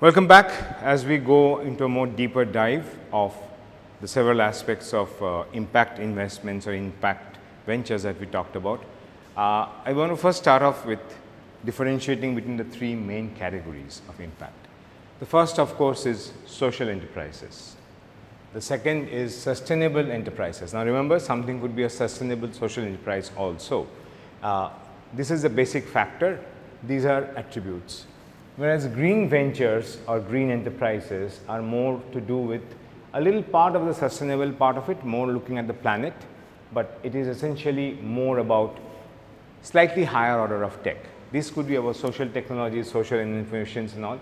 Welcome back as we go into a more deeper dive of the several aspects of impact investments or impact ventures that we talked about. I want to first start off with differentiating between the three main categories of impact. The first, of course, is social enterprises. The second is sustainable enterprises. Now remember, something could be a sustainable social enterprise also. This is the basic factor. These are attributes. Whereas green ventures or green enterprises are more to do with a little part of the sustainable part of it, more looking at the planet, but it is essentially more about slightly higher order of tech. This could be about social technologies, social innovations and all.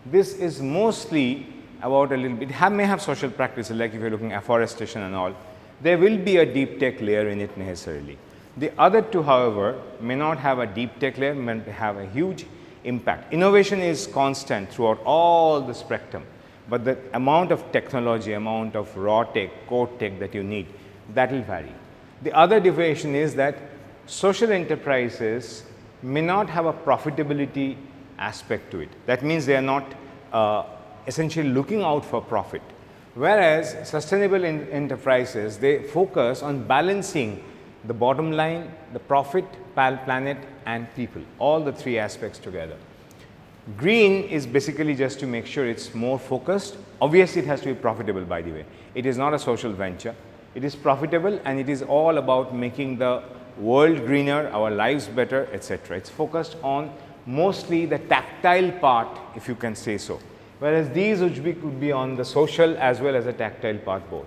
This is mostly about a little bit, it may have social practices like if you're looking at afforestation and all. There will be a deep tech layer in it necessarily. The other two, however, may not have a deep tech layer, may have a huge impact. Innovation is constant throughout all the spectrum, but the amount of technology, amount of raw tech, core tech that you need, that will vary. The other deviation is that social enterprises may not have a profitability aspect to it. That means they are not essentially looking out for profit. Whereas sustainable enterprises, they focus on balancing the bottom line, the profit, planet and people, all the three aspects together. Green is basically just to make sure it's more focused. Obviously, it has to be profitable, by the way. It is not a social venture. It is profitable and it is all about making the world greener, our lives better, etc. It's focused on mostly the tactile part, if you can say so. Whereas these could be on the social as well as the tactile part both.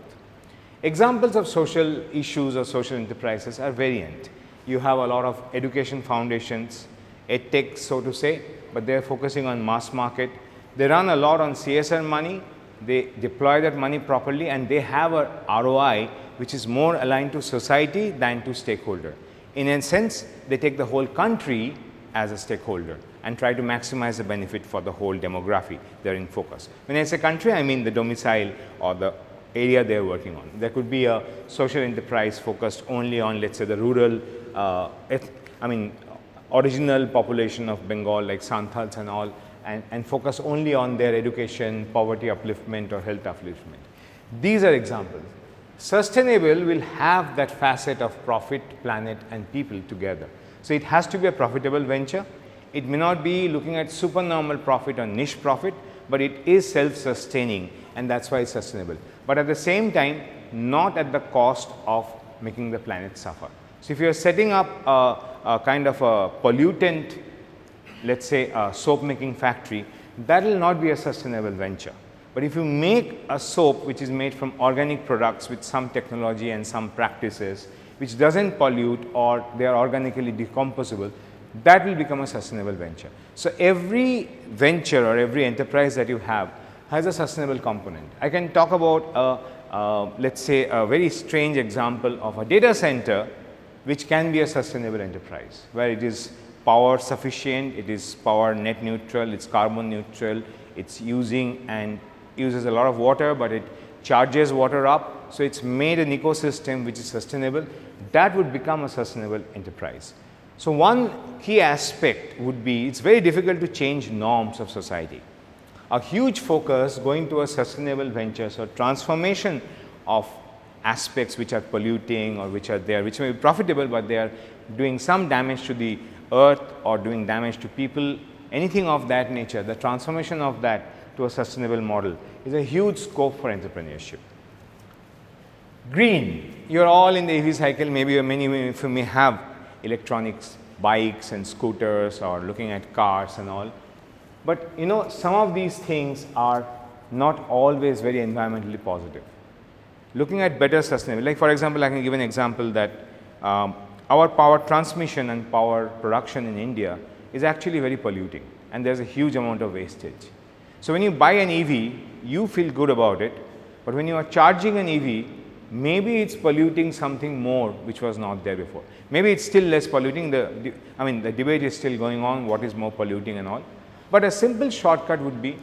Examples of social issues or social enterprises are variant. You have a lot of education foundations, edtech so to say, but they are focusing on mass market. They run a lot on CSR money, they deploy that money properly and they have a ROI which is more aligned to society than to stakeholder. In a sense, they take the whole country as a stakeholder and try to maximize the benefit for the whole demography they are in focus. When I say country, I mean the domicile or the area they are working on. There could be a social enterprise focused only on, let's say, the rural, original population of Bengal like Santals and all, and focus only on their education, poverty upliftment or health upliftment. These are examples. Sustainable will have that facet of profit, planet and people together. So it has to be a profitable venture. It may not be looking at supernormal profit or niche profit, but it is self-sustaining and that's why it's sustainable. But at the same time, not at the cost of making the planet suffer. So if you are setting up a kind of a pollutant, let's say a soap making factory, that will not be a sustainable venture. But if you make a soap which is made from organic products with some technology and some practices which doesn't pollute or they are organically decomposable, that will become a sustainable venture. So every venture or every enterprise that you have has a sustainable component. I can talk about let's say a very strange example of a data center which can be a sustainable enterprise, where it is power sufficient, it is power net neutral, it's carbon neutral, it's using and uses a lot of water, but it charges water up. So it's made an ecosystem which is sustainable. That would become a sustainable enterprise. So one key aspect would be, it's very difficult to change norms of society. A huge focus going to a sustainable ventures or transformation of aspects which are polluting or which are there, which may be profitable, but they are doing some damage to the earth or doing damage to people, anything of that nature, the transformation of that to a sustainable model is a huge scope for entrepreneurship. Green, you're all in the EV cycle, maybe many of you may have electronics, bikes and scooters or looking at cars and all. But you know, some of these things are not always very environmentally positive. Looking at better sustainable, like for example, I can give an example that our power transmission and power production in India is actually very polluting and there's a huge amount of wastage. So when you buy an EV, you feel good about it, but when you are charging an EV, maybe it's polluting something more which was not there before. Maybe it's still less polluting, the debate is still going on, what is more polluting and all. But a simple shortcut would be,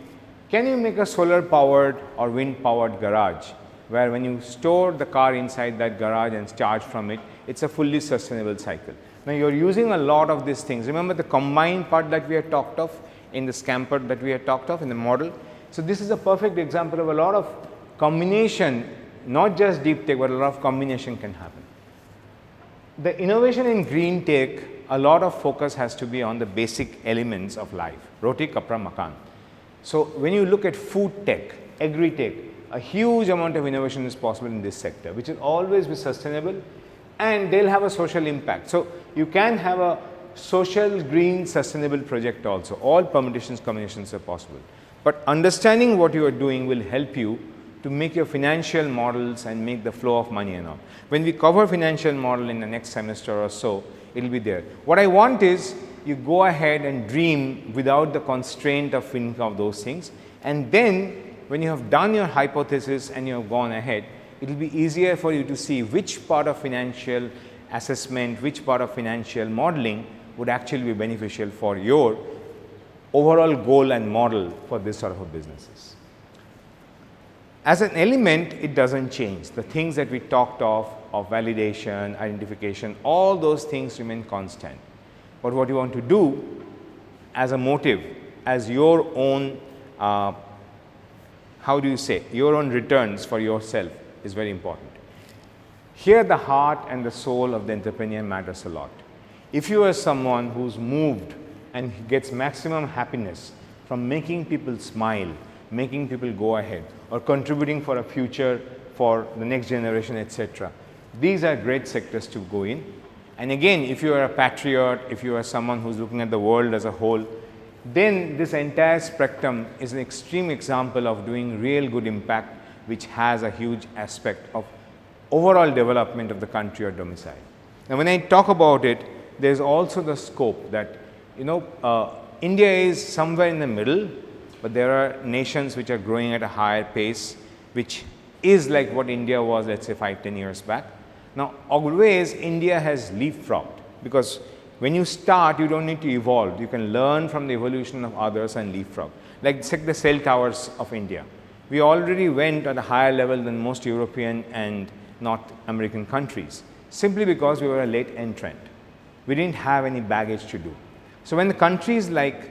can you make a solar powered or wind powered garage where when you store the car inside that garage and charge from it, it's a fully sustainable cycle. Now you're using a lot of these things. Remember the combined part that we have talked of, in the scamper that we had talked of in the model. So this is a perfect example of a lot of combination, not just deep tech, but a lot of combination can happen. The innovation in green tech, a lot of focus has to be on the basic elements of life, roti, kapra, makan. So when you look at food tech, agri-tech, a huge amount of innovation is possible in this sector, which will always be sustainable and they'll have a social impact. So you can have a social, green, sustainable project also. All permutations, combinations are possible. But understanding what you are doing will help you to make your financial models and make the flow of money and all. When we cover financial model in the next semester or so, it will be there. What I want is you go ahead and dream without the constraint of thinking of those things, and then when you have done your hypothesis and you have gone ahead, it will be easier for you to see which part of financial assessment, which part of financial modeling would actually be beneficial for your overall goal and model for this sort of businesses. As an element, it doesn't change. The things that we talked of validation, identification, all those things remain constant. But what you want to do as a motive, as your own, your own returns for yourself is very important. Here the heart and the soul of the entrepreneur matters a lot. If you are someone who's moved and gets maximum happiness from making people smile, making people go ahead, or contributing for a future for the next generation, etc. These are great sectors to go in. And again, if you are a patriot, if you are someone who's looking at the world as a whole, then this entire spectrum is an extreme example of doing real good impact, which has a huge aspect of overall development of the country or domicile. Now, when I talk about it, there's also the scope that, India is somewhere in the middle, but there are nations which are growing at a higher pace, which is like what India was, let's say 5-10 years back. Now, always India has leapfrogged, because when you start, you don't need to evolve. You can learn from the evolution of others and leapfrog. Like the cell towers of India. We already went at a higher level than most European and North American countries, simply because we were a late entrant. We didn't have any baggage to do. So when the countries like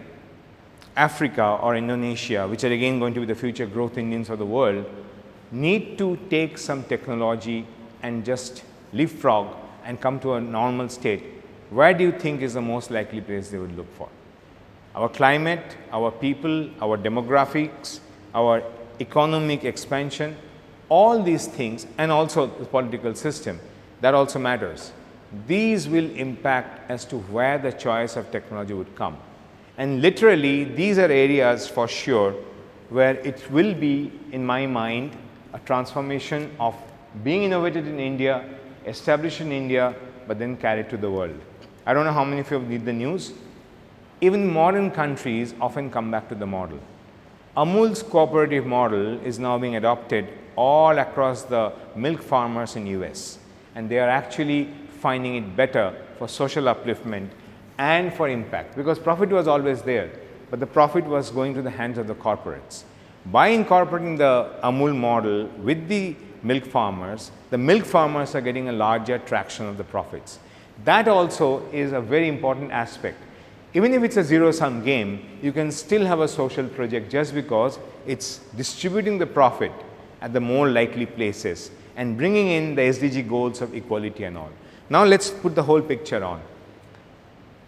Africa or Indonesia, which are again going to be the future growth engines of the world, need to take some technology and just leapfrog and come to a normal state, where do you think is the most likely place they would look for? Our climate, our people, our demographics, our economic expansion, all these things, and also the political system, that also matters. These will impact as to where the choice of technology would come. And literally, these are areas for sure where it will be, in my mind, a transformation of being innovated in India, established in India, but then carried to the world. I don't know how many of you read the news. Even modern countries often come back to the model. Amul's cooperative model is now being adopted all across the milk farmers in US, and they are actually finding it better for social upliftment and for impact, because profit was always there, but the profit was going to the hands of the corporates. By incorporating the Amul model with the milk farmers are getting a larger traction of the profits. That also is a very important aspect. Even if it's a zero-sum game, you can still have a social project just because it's distributing the profit at the more likely places and bringing in the SDG goals of equality and all. Now let's put the whole picture on.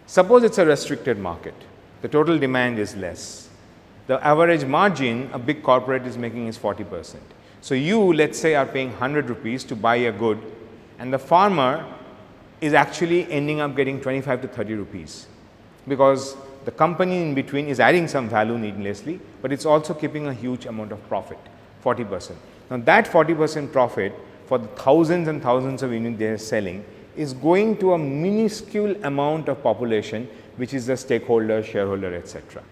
Suppose it's a restricted market. The total demand is less. The average margin a big corporate is making is 40%. So you, let's say, are paying 100 rupees to buy a good, and the farmer is actually ending up getting 25 to 30 rupees, because the company in between is adding some value needlessly, but it's also keeping a huge amount of profit, 40%. Now that 40% profit for the thousands and thousands of units they are selling is going to a minuscule amount of population, which is the stakeholder, shareholder, etc.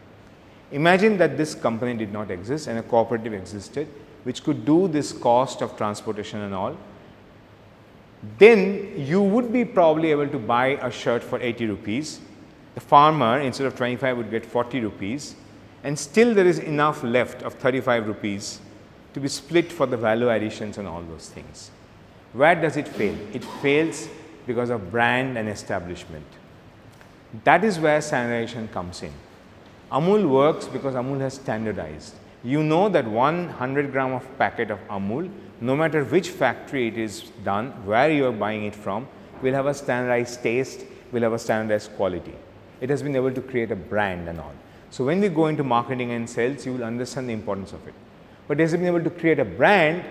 Imagine that this company did not exist and a cooperative existed, which could do this cost of transportation and all. Then you would be probably able to buy a shirt for 80 rupees. The farmer, instead of 25, would get 40 rupees, and still there is enough left of 35 rupees to be split for the value additions and all those things. Where does it fail? It fails because of brand and establishment. That is where standardization comes in. Amul works because Amul has standardized. You know that 100 gram of packet of Amul, no matter which factory it is done, where you are buying it from, will have a standardized taste, will have a standardized quality. It has been able to create a brand and all. So when we go into marketing and sales, you will understand the importance of it. But it has been able to create a brand,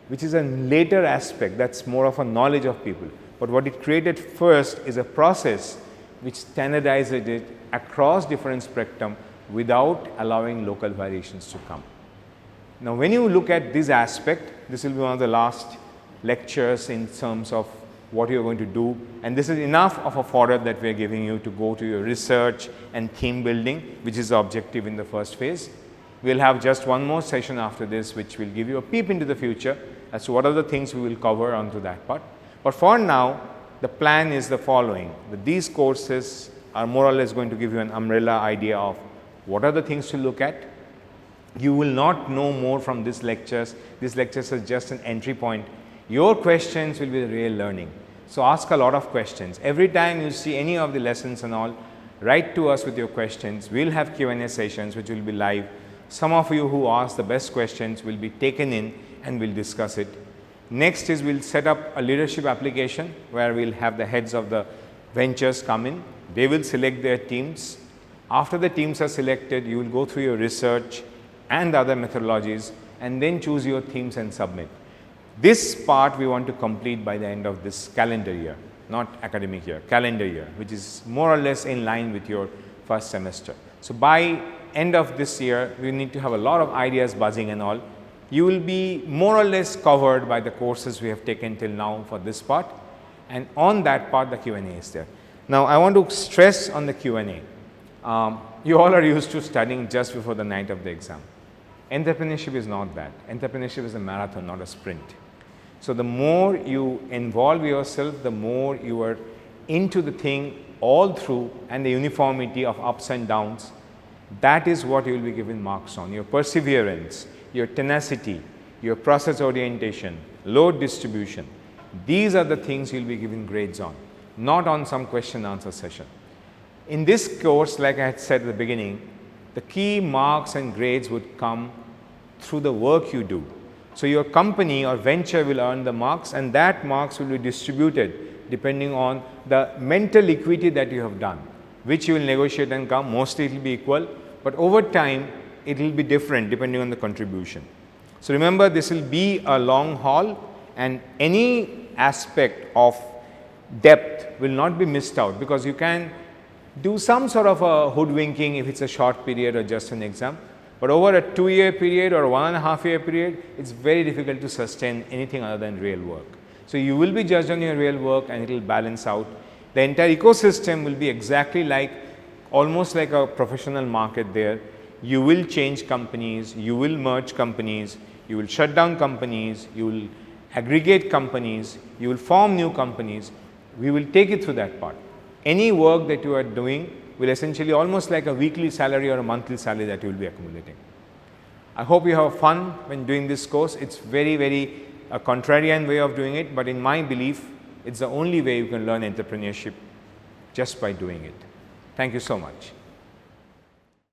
which is a later aspect, that's more of a knowledge of people. But what it created first is a process which standardizes it across different spectrum without allowing local variations to come. Now, when you look at this aspect, this will be one of the last lectures in terms of what you are going to do, and this is enough of a fodder that we are giving you to go to your research and theme building, which is the objective in the first phase. We will have just one more session after this, which will give you a peep into the future as to what are the things we will cover onto that part. But for now, the plan is the following, that these courses are more or less going to give you an umbrella idea of what are the things to look at. You will not know more from these lectures. These lectures are just an entry point. Your questions will be the real learning. So ask a lot of questions. Every time you see any of the lessons and all, write to us with your questions. We'll have Q&A sessions which will be live. Some of you who ask the best questions will be taken in and we'll discuss it. Next is we'll set up a leadership application where we'll have the heads of the ventures come in. They will select their teams. After the teams are selected, you will go through your research and other methodologies and then choose your themes and submit. This part we want to complete by the end of this calendar year, not academic year, calendar year, which is more or less in line with your first semester. So by end of this year, we need to have a lot of ideas buzzing and all. You will be more or less covered by the courses we have taken till now for this part, and on that part the Q&A is there. Now I want to stress on the Q&A. You all are used to studying just before the night of the exam. Entrepreneurship is not that. Entrepreneurship is a marathon, not a sprint. So the more you involve yourself, the more you are into the thing all through, and the uniformity of ups and downs, that is what you will be given marks on. Your perseverance, your tenacity, your process orientation, load distribution. These are the things you will be given grades on, not on some question answer session. In this course, like I had said at the beginning, the key marks and grades would come through the work you do. So your company or venture will earn the marks, and that marks will be distributed depending on the mental equity that you have done, which you will negotiate and come. Mostly it will be equal, but over time it will be different depending on the contribution. So remember, this will be a long haul, and any aspect of depth will not be missed out, because you can do some sort of a hoodwinking if it's a short period or just an exam. But over a 2-year period or 1.5-year period, it's very difficult to sustain anything other than real work. So you will be judged on your real work, and it will balance out. The entire ecosystem will be exactly like, almost like a professional market there. You will change companies, you will merge companies, you will shut down companies, you will aggregate companies, you will form new companies. We will take it through that part. Any work that you are doing will essentially almost like a weekly salary or a monthly salary that you will be accumulating. I hope you have fun when doing this course. It's very, very a contrarian way of doing it, but in my belief, it's the only way you can learn entrepreneurship, just by doing it. Thank you so much.